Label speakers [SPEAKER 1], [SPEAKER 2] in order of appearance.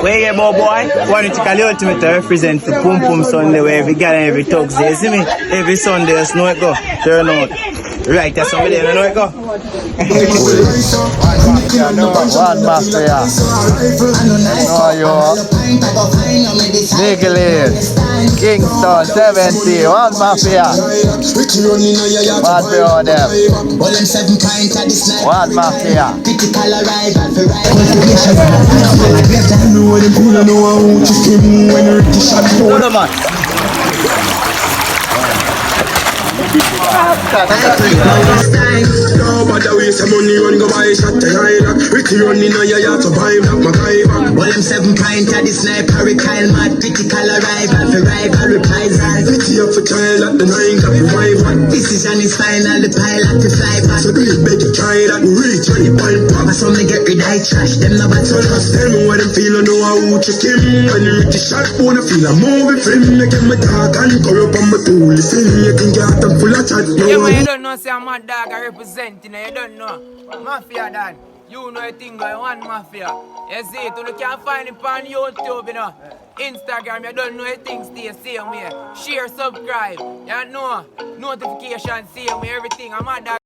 [SPEAKER 1] Where you go, boy? Want to call the ultimate to represent for Pum Pum Sunday where every girl and every thugs there, see me? Every Sunday, you know it go. Turn out. Right, that's somebody there, you know it go.
[SPEAKER 2] One mafia, no, one mafia. No, you. Nicholas, Kingston, 70, one mafia. One for them. One mafia.
[SPEAKER 1] Hold on, man.
[SPEAKER 3] Nobody waste some money when go buy shot to hide that. Ricky running on your yacht to buy that MacGyver.
[SPEAKER 4] Well, them 7 pint of the sniper, Kyle mad, critical arrival, for rival reprisal.
[SPEAKER 3] Pretty up for trial at the 9 got revival.
[SPEAKER 4] Decision is final, the pilot to fly back.
[SPEAKER 3] So do you beg you try that reach when you point back.
[SPEAKER 4] I saw me get rid of trash, them no bad
[SPEAKER 3] So just tell me what them feel, I know how check him. When you reach the shot, wanna feel a movie film. Make him a talk and go up on my tool. Listen, you can get them full of chat.
[SPEAKER 5] Yeah, man, you don't know, say I'm mad dog I represent, you know, you don't know. Mafia, Dan. You know a thing going one mafia. You see it, you can find it on YouTube, you know. Instagram, you don't know a thing, stay same way. Share, subscribe, you know. Notification, same way, everything. I'm mad dog.